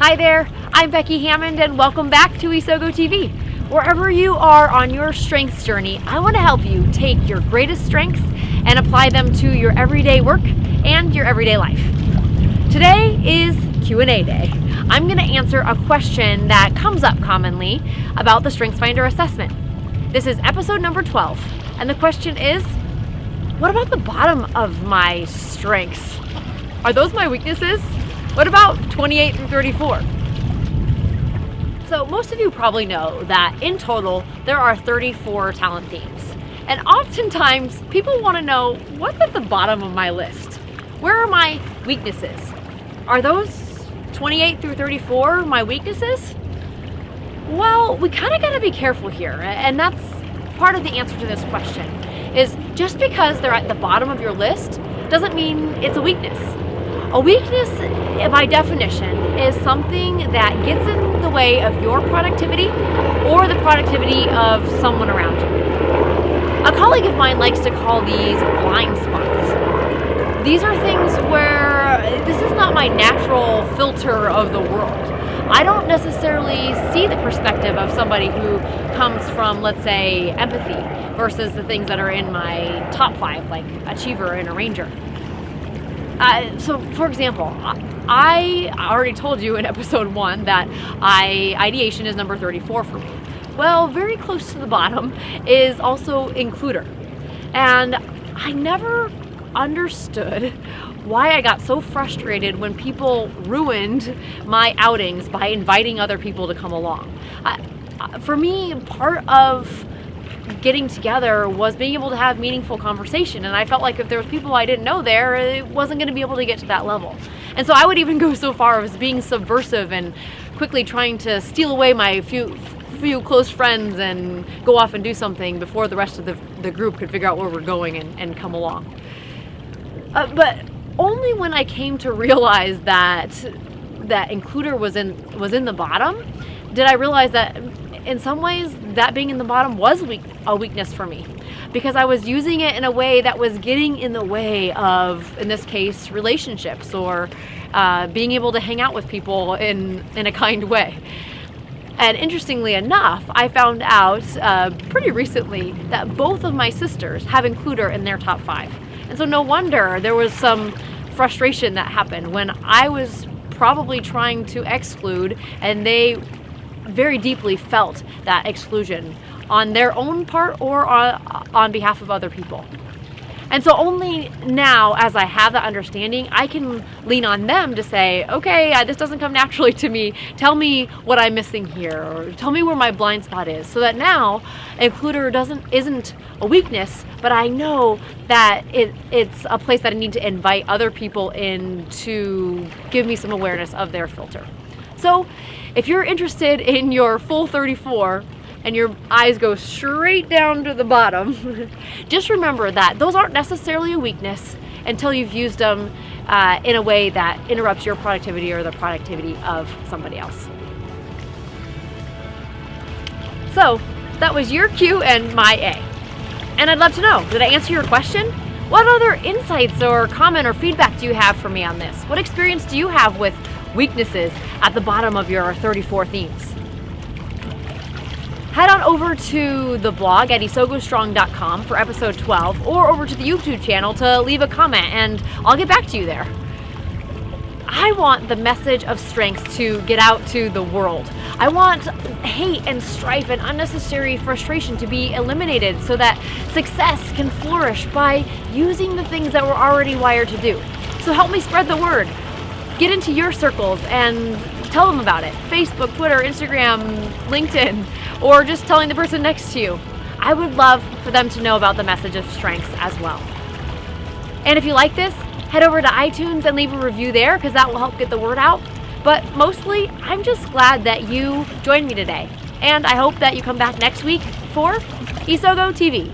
Hi there, I'm Becky Hammond and welcome back to Isogo TV. Wherever you are on your strengths journey, I want to help you take your greatest strengths and apply them to your everyday work and your everyday life. Today is Q&A day. I'm going to answer a question that comes up commonly about the StrengthsFinder assessment. This is episode number 12, and the question is, what about the bottom of my strengths? Are those my weaknesses? What about 28 through 34? So most of you probably know that in total there are 34 talent themes. And oftentimes people want to know what's at the bottom of my list. Where are my weaknesses? Are those 28 through 34 my weaknesses? Well, we kind of got to be careful here, and that's part of the answer to this question, is just because they're at the bottom of your list doesn't mean it's a weakness. A weakness, by definition, is something that gets in the way of your productivity or the productivity of someone around you. A colleague of mine likes to call these blind spots. These are things where this is not my natural filter of the world. I don't necessarily see the perspective of somebody who comes from, let's say, empathy versus the things that are in my top 5, like achiever and arranger. So, for example, I already told you in episode 1 that ideation is number 34 for me. Well, very close to the bottom is also includer. And I never understood why I got so frustrated when people ruined my outings by inviting other people to come along. For me, part of getting together was being able to have meaningful conversation, and I felt like if there was people I didn't know there, it wasn't going to be able to get to that level. And so I would even go so far as being subversive and quickly trying to steal away my few close friends and go off and do something before the rest of the group could figure out where we're going and come along. But only when I came to realize that includer was in the bottom did I realize that in some ways that being in the bottom was a weakness for me, because I was using it in a way that was getting in the way of, in this case, relationships or being able to hang out with people in a kind way. And interestingly enough, I found out pretty recently that both of my sisters have includer in their top 5. And so no wonder there was some frustration that happened when I was probably trying to exclude, and they very deeply felt that exclusion on their own part or on behalf of other people. And so only now, as I have that understanding, I can lean on them to say, okay, this doesn't come naturally to me. Tell me what I'm missing here, or tell me where my blind spot is, so that now includer isn't a weakness, but I know that it's a place that I need to invite other people in to give me some awareness of their filter. So if you're interested in your full 34 and your eyes go straight down to the bottom, just remember that those aren't necessarily a weakness until you've used them in a way that interrupts your productivity or the productivity of somebody else. So that was your Q and my A. And I'd love to know, did I answer your question? What other insights or comment or feedback do you have for me on this? What experience do you have with weaknesses at the bottom of your 34 themes? Head on over to the blog at isogostrong.com for episode 12, or over to the YouTube channel to leave a comment, and I'll get back to you there. I want the message of strengths to get out to the world. I want hate and strife and unnecessary frustration to be eliminated so that success can flourish by using the things that we're already wired to do. So help me spread the word. Get into your circles and tell them about it. Facebook, Twitter, Instagram, LinkedIn, or just telling the person next to you. I would love for them to know about the message of strengths as well. And if you like this, head over to iTunes and leave a review there, because that will help get the word out. But mostly, I'm just glad that you joined me today. And I hope that you come back next week for Isogo TV.